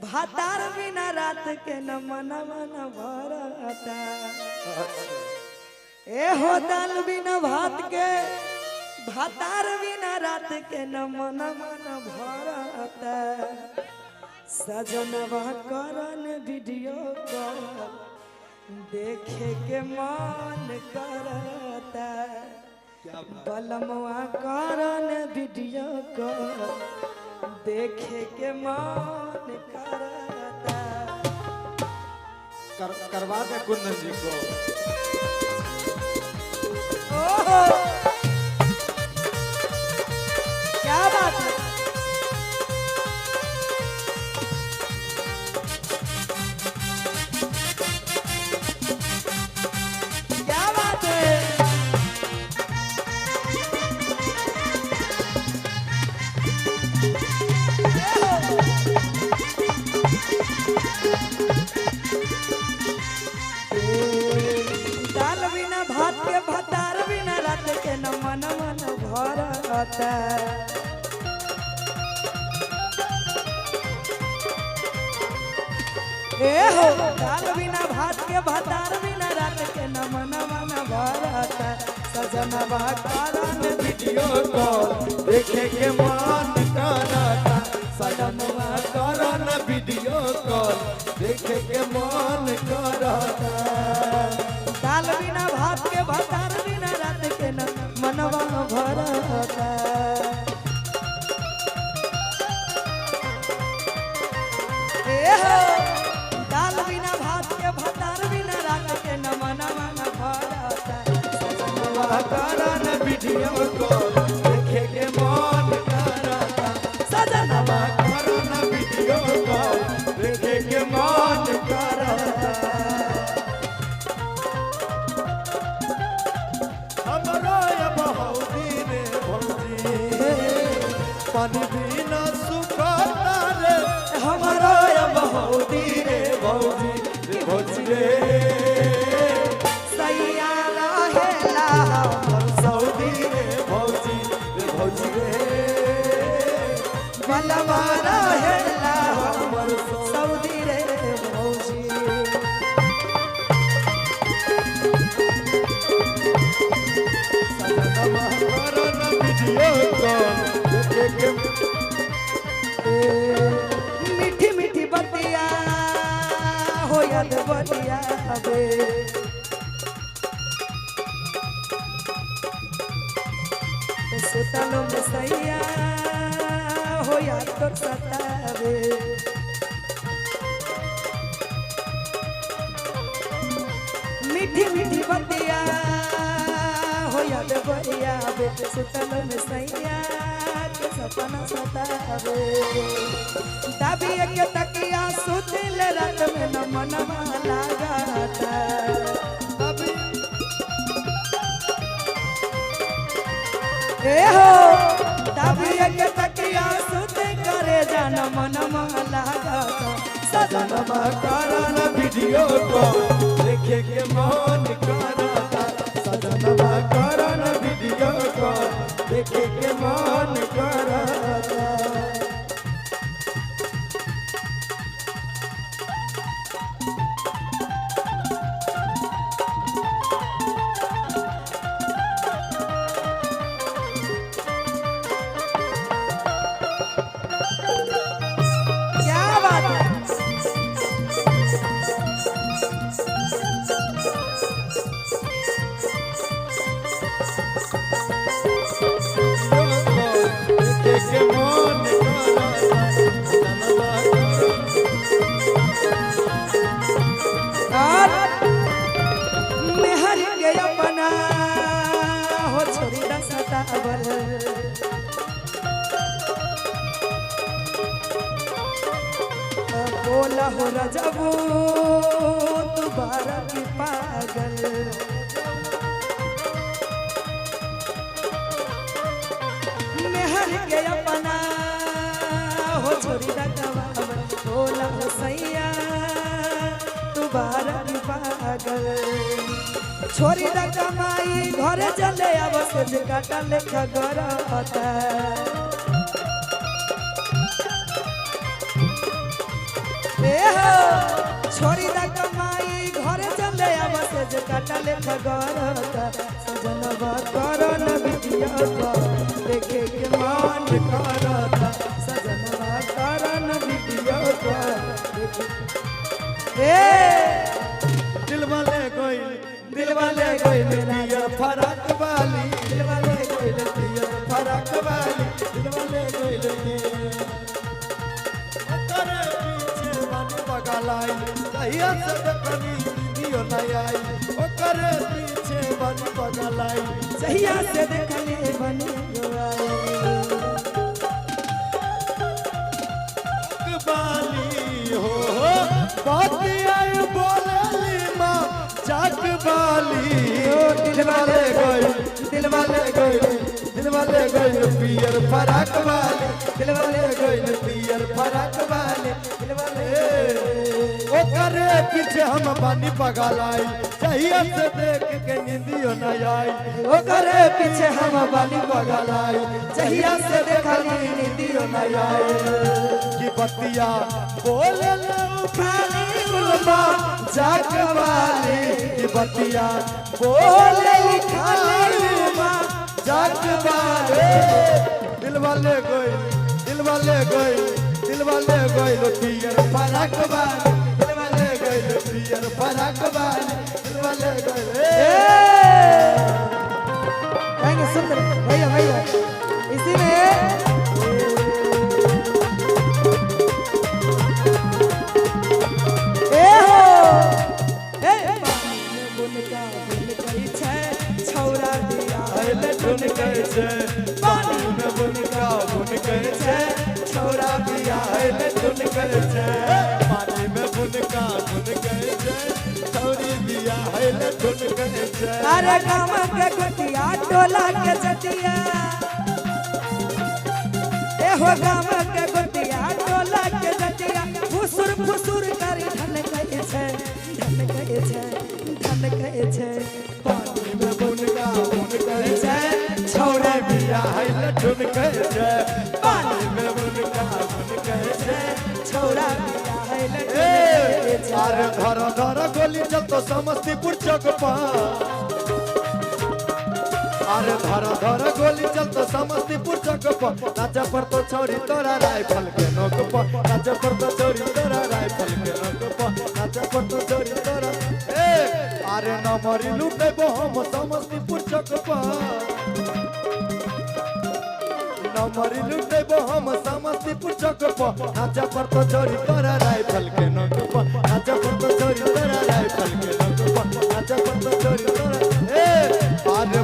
भातार बिना रात के न मन मन भरता। ए हो दाल बिना भात के भातार बिना रात के न मन मन भरता। सजनवा करन वीडियो कॉल देखे के मन करता। बलमवा करन वीडियो कॉल देखे के मन करता। करवा दे कुंदन जी को। ओहो क्या बात है। क्या बात है। दाल बिना भात के भातार बिना रात के न मन मन भरता। ए हो दाल बिना भात के भातार बिना रात के न मन मन भरता। सजनवा करन वीडियो कॉल देखे के मन करता। सजनवा करन वीडियो कॉल देखे के मन करता। दाल बिना भात के भातार बिना रात के न मनवा भरता। ए हो दाल बिना भात के भातार बिना रात के न मनवा भरता। सजनवा करन वीडियो कॉल देखे के मन करता। सजनवा करन वीडियो कॉल देखे के मन करता। पानी बिना सुखाता रे हमारा बहुदी रे भौजी रे भौजी रे। सैया रहेला हमर सऊदी रे भौजी रे भौजी रे। बलवा रहेला हमर सऊदी रे भौजी। सजनवा करन वीडियो कॉल देखे के। मीठी मीठी बतिया हो याद बतिया बे। सुतलो में सैया हो याद तो सतावे। मीठी मीठी बतिया हो याद बतिया बे। सुतलो में सैया के सपना सतावे। दाबिए के तकिया सुतिल रात में न मनवा लागता। ए हो दाबिए के तकिया सुते करे जान मनवा लागता। सजनवा करन वीडियो कॉल देखे के मन करता। सजनवा करन वीडियो कॉल देखे के मन करता। क्या बात है। देखे के मन करता। सजनवा और मेहर के अपना हो छोड़ी न सतावल। बोला हो रजबू तू बारा की पागल। मेहर के अपना हो छोड़ी न गवावल। बोला हो सैया तू बारा की पागल। छोरी न कमाई घरे चले आवस काटा लेखा गरता। काटा लेखा गरता सजनवा करन वीडियो कॉल देखे के मन करता सजनवा करन वीडियो कॉल दिल वाले कोई दिया फरक वाली दिल वाले कोई दिया फरक वाली दिल वाले कोई तेरे पीछे मन पगलाई कहिया से देखनी दियो नहीं आई ओ करे पीछे मन पगलाई सहिया से देखने बने वाली हो बात आई बोलली माँ जाग वाली दिल वाले गई पियर फरक वाले दिल वाले गई पियर फरक वाले दिल वाले ओ करे पीछे हम पानी पगलाई चाहिए से देख के नींदियो न आई ओ करे पीछे हम बाली पगलाई चाहिए से देखनी नींदियो न आए की बतिया बोले खाली गुलमा जाग वाली की बतिया बोले खाली गुलमा जाग वाले दिल वाले गई पियर फरक वाले दिल वाले गई पियर फरक वाले दिल वाले गई सुंदर भैया इसी में छौरा दिया बुन करे छे पानी में बुन करे छे छौरा बिया बुन करे छे पानी में बुन करे छे छौरी बिया बुन करे छे अरे गाँव के गुटिया टोला के जटिया एहो गाँव के गुटिया टोला के जटिया फुसुर फुसुर करी धन कहे छे पानी में बुन करे छे छौरा बिया बुन करे छे पानी में बुन करे छे छौरा अरे धर गोली चल तो समस्तीपुर चौक पर अरे धर गोली चल तो समस्तीपुर चौक पर नाचा पर तो छौरी तोरा राइफल के नोक पर नाचा पर तो छौरी तोरा राइफल के नोक पर नाचा पर तो छौरी तोरा अरे नमरी लुटेबो हम समस्तीपुर चौक पर नमरी लुटेबो हम समस्तीपुर चौक पर नाचा पर तो छौरी तोरा राइफल के नोक पर नाचा पर तो छौरी तोरा राइफल के नोक पर नाचा पर तो छौरी तोरा आरे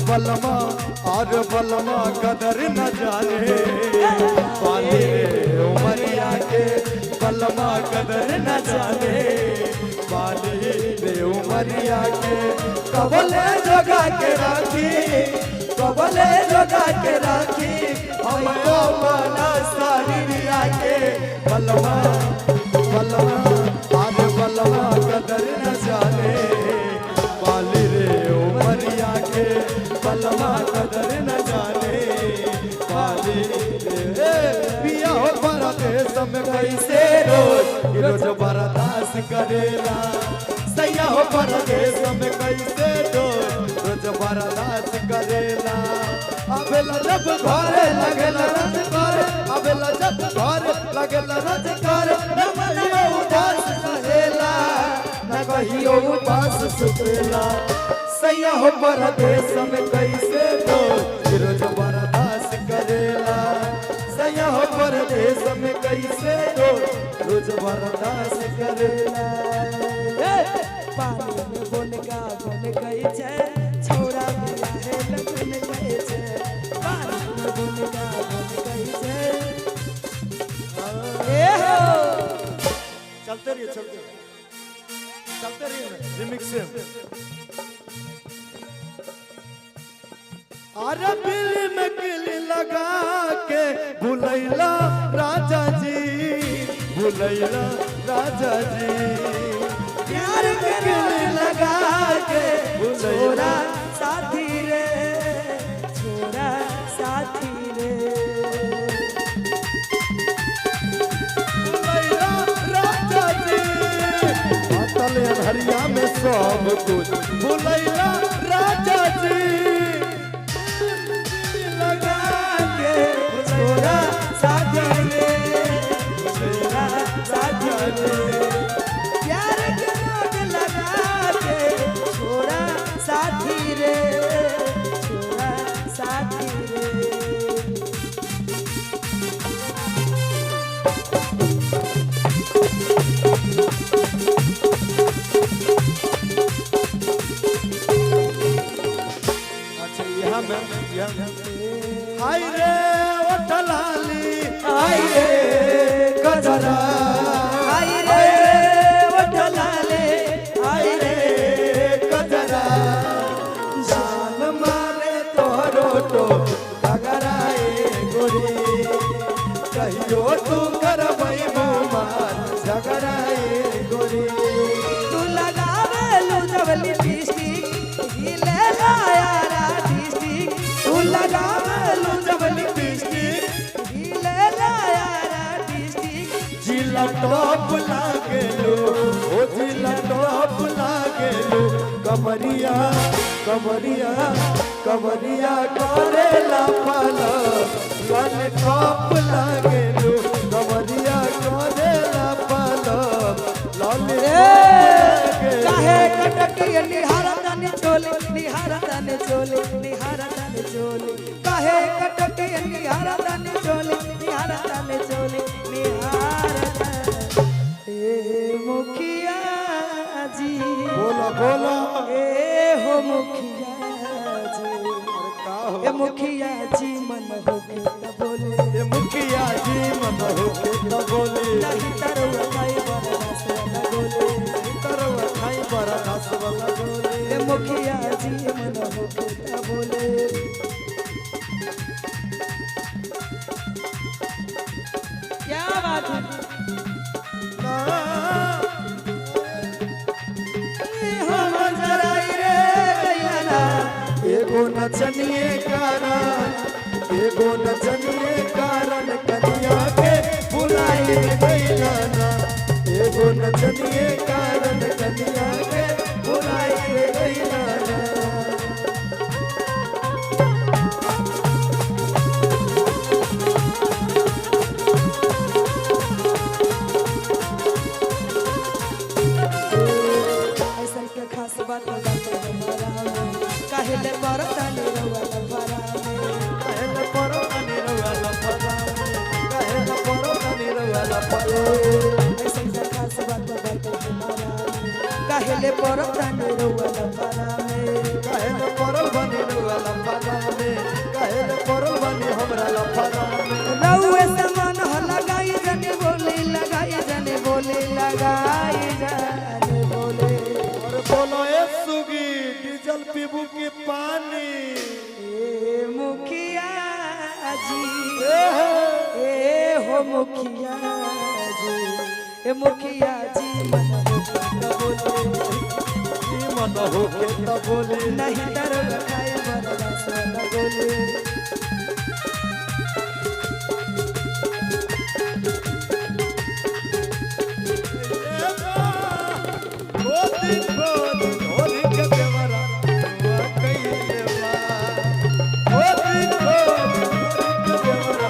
बलमा कदर न जाने पाले उमरिया के बलमा कदर न जाने पाले रे उमरिया के कबले जगा के राखी हमको माना सारिया के बलमा आरे बलमा कदर न जाने पाले रे उमरिया के बलमा कदर न जाने पाली पिया हो परदेश में कैसे रोज बर्दाश्त करेला सैया हो परदेश में कैसे रोज बर्दाश्त करेला अबेला जब घरे लगेला रज करे अबेला जब घरे लगेला रज करे न कहियो उदास सहेला न कहियो उदास सुतेला सैया हो परदेश में कैसे रोज बर्दाश्त करेला सैया हो परदेश में कैसे रोज बर्दाश्त करेला पानी में बुन गई छे छौरा बिया लगन गई छे पानी में बुन गई छे चलते रहिए रिमिक्स से अरे बिल में किल लगा के भुलैला राजा जी प्यार के किल लगा के छोरा साथी रे भुलैला राजा जी अतल हरिया में सब कुछ भुलैला राजा जी लगा के छोरा साथी रे छोरा साथी रे प्यार के रोग लगा के छोरा साथी रे छोरा साथी रे हाय रे ओठलाली हाय रे गजरा हाय रे ओठलाले हाय रे गजरा जान मारे तोरो तो गगराए गोरी कहियो तू करबै मुमान झगराए गोरी तू लगावे लो जब लिपस्टिक हिले लाया डिस्ट्रिक्ट तू लगावे लो जब लिपस्टिक हिले लाया डिस्ट्रिक्ट जिला टॉप लागेलो ओ जिला टॉप लागेलो कमरिया कमरिया कमरिया करेला पाला लन टॉप लागेलो कमरिया करेला पाला लन काहे कटकी निहारतन चोली काहे कटकी निहारतन चोली निहारतन ए मुखिया जी बोला बोला ए हो मुखिया जी का हो ए मुखिया जी मन हो के त बोले ये मुखिया जी मन हो के न बोले नहीं तरवा खाई बरस न बोले तरवा खाई बड़ा दस वाला बोले ए मुखिया जी मन हो के त बोले क्या बात है हम जराई रे गैला एगो नचनिए कारण कन्या के बुलाई गईला ना एगो नचनिए कारण कन्या के बुलाई गईला ना ऐसन के खास बात हमारा काहे ले बरतन रवा फरा कहल परो तनी रवाला फरा कहल परो तनी रवाला फरा ऐसन के खास बात हमारा काहे ले बरतन रवा फरा कहल परो बनी रवाला फरा में कहल परो बनी हमरा लफरा में रउए समान हो लगाई जने बोले लगाई जने बोले लगाई जने बोले और बोलो ए सुगी डीजल पीबू की पानी ए मुखिया जी ए हो मुखिया जी ए मुखिया जी मन हो के बोले की मन हो के त बोले नहीं डर खाए बरदास न बोले होली के देवरा कइले बा होली के देवरा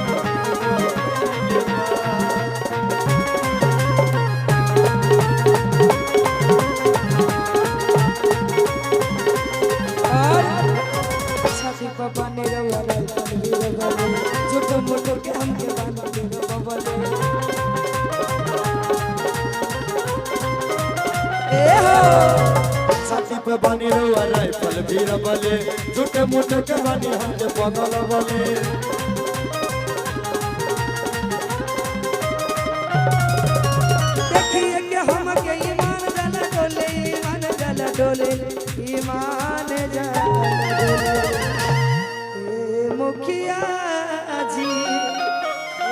छाती पर बने रवा राइफल भी रवा छोटो मोटो के हमके बांध के रवा बोले ए हो छाती पे बानी रवा राइफल भी रबले झूठे मूठे के बानी हमके पगल बले देखिए कि हमके ईमान जला डोले ईमान जला डोले ए मुखिया जी ए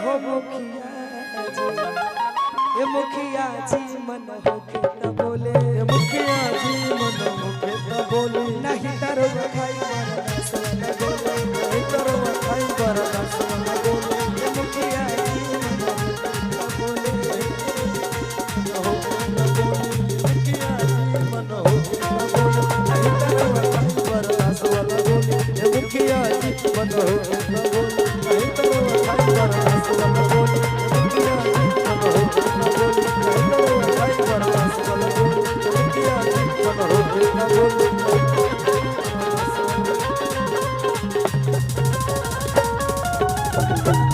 हो मुखिया जी ए मुखिया जी मन हो के त बोले मुखिया जी मन हो के त बोले नहीं डरो खाई बरदास न बोले नहीं करो खाई बरदास न बोले ए मुखिया जी मन हो के त बोले हो के न बोले मुखिया जी मन रे